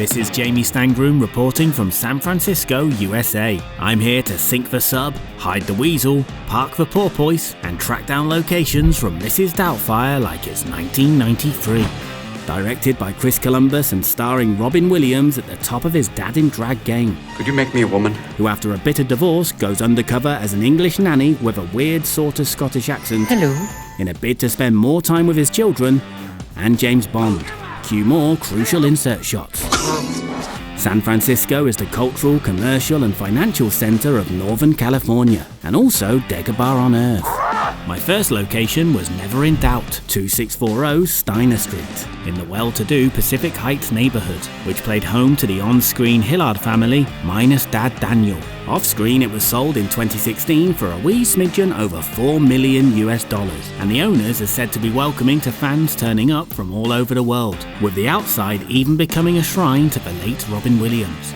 This is Jamie Stangroom reporting from San Francisco, USA. I'm here to sink the sub, hide the weasel, park the porpoise, and track down locations from Mrs Doubtfire like it's 1993. Directed by Chris Columbus and starring Robin Williams at the top of his dad in drag game. Could you make me a woman? Who after a bitter divorce goes undercover as an English nanny with a weird sort of Scottish accent. Hello. In a bid to spend more time with his children. And James Bond. Cue more crucial insert shots. San Francisco is the cultural, commercial and financial center of Northern California, and also Dagobah on Earth. My first location was never in doubt, 2640 Steiner Street, in the well-to-do Pacific Heights neighborhood, which played home to the on-screen Hillard family minus Dad Daniel. Off-screen it was sold in 2016 for a wee smidgen over $4 million, and the owners are said to be welcoming to fans turning up from all over the world, with the outside even becoming a shrine to the late Robin Williams.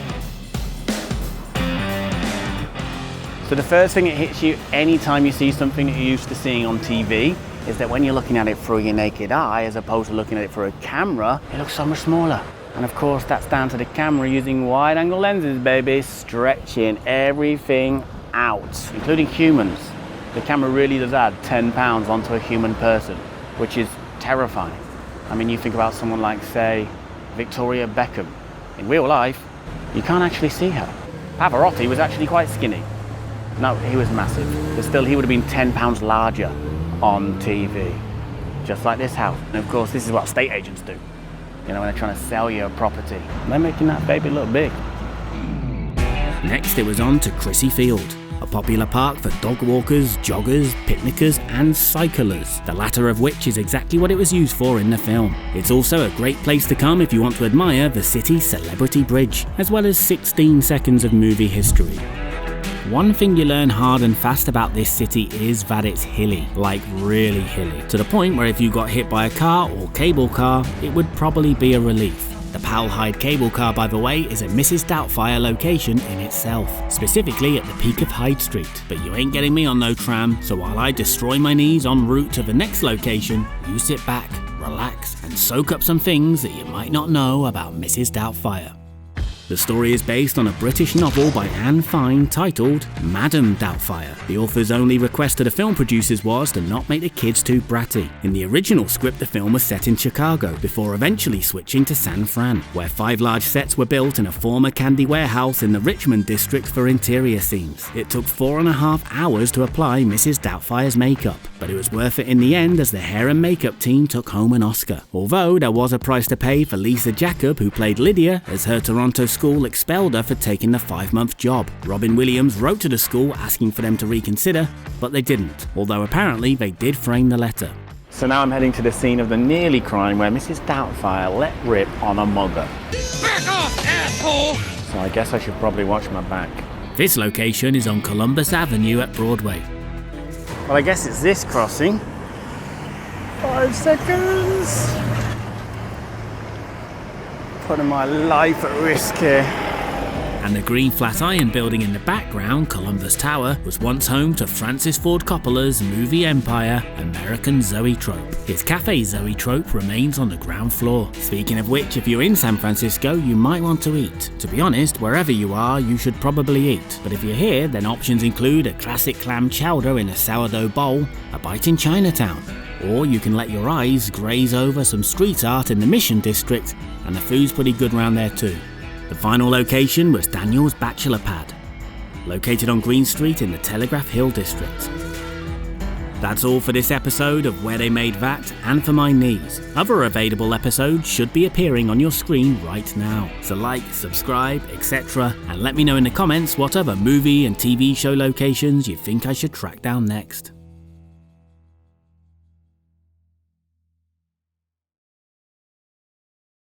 So the first thing that hits you anytime you see something that you're used to seeing on TV is that when you're looking at it through your naked eye as opposed to looking at it through a camera, it looks so much smaller. And of course that's down to the camera using wide angle lenses, baby, stretching everything out, including humans. The camera really does add 10 pounds onto a human person, which is terrifying. I mean, you think about someone like, say, Victoria Beckham. In real life, you can't actually see her. Pavarotti was actually quite skinny. No, he was massive, but still he would have been 10 pounds larger on TV, just like this house. And of course, this is what estate agents do, you know, when they're trying to sell you a property. They're making that baby look big. Next, it was on to Crissy Field, a popular park for dog walkers, joggers, picnickers and cyclers, the latter of which is exactly what it was used for in the film. It's also a great place to come if you want to admire the city's celebrity bridge, as well as 16 seconds of movie history. One thing you learn hard and fast about this city is that it's hilly, like really hilly, to the point where if you got hit by a car or cable car, it would probably be a relief. The Powellhide cable car, by the way, is a Mrs Doubtfire location in itself, specifically at the peak of Hyde Street. But you ain't getting me on no tram, so while I destroy my knees en route to the next location, you sit back, relax, and soak up some things that you might not know about Mrs Doubtfire. The story is based on a British novel by Anne Fine titled Madam Doubtfire. The author's only request to the film producers was to not make the kids too bratty. In the original script, the film was set in Chicago, before eventually switching to San Fran, where 5 large sets were built in a former candy warehouse in the Richmond district for interior scenes. It took 4.5 hours to apply Mrs Doubtfire's makeup, but it was worth it in the end as the hair and makeup team took home an Oscar. Although there was a price to pay for Lisa Jacob, who played Lydia, as her Toronto school expelled her for taking the 5-month job. Robin Williams wrote to the school asking for them to reconsider, but they didn't, although apparently they did frame the letter. So now I'm heading to the scene of the nearly crime where Mrs Doubtfire let rip on a mugger. Back off, asshole! So I guess I should probably watch my back. This location is on Columbus Avenue at Broadway. Well, I guess it's this crossing. 5 seconds. Putting my life at risk here. And the green Flatiron building in the background, Columbus Tower, was once home to Francis Ford Coppola's movie empire, American Zoetrope. His Cafe Zoetrope remains on the ground floor. Speaking of which, if you're in San Francisco, you might want to eat. To be honest, wherever you are, you should probably eat. But if you're here, then options include a classic clam chowder in a sourdough bowl, a bite in Chinatown, or you can let your eyes graze over some street art in the Mission District, and the food's pretty good round there too. The final location was Daniel's Bachelor Pad, located on Green Street in the Telegraph Hill District. That's all for this episode of Where They Made That and For My Knees. Other available episodes should be appearing on your screen right now. So like, subscribe, etc. and let me know in the comments what other movie and TV show locations you think I should track down next.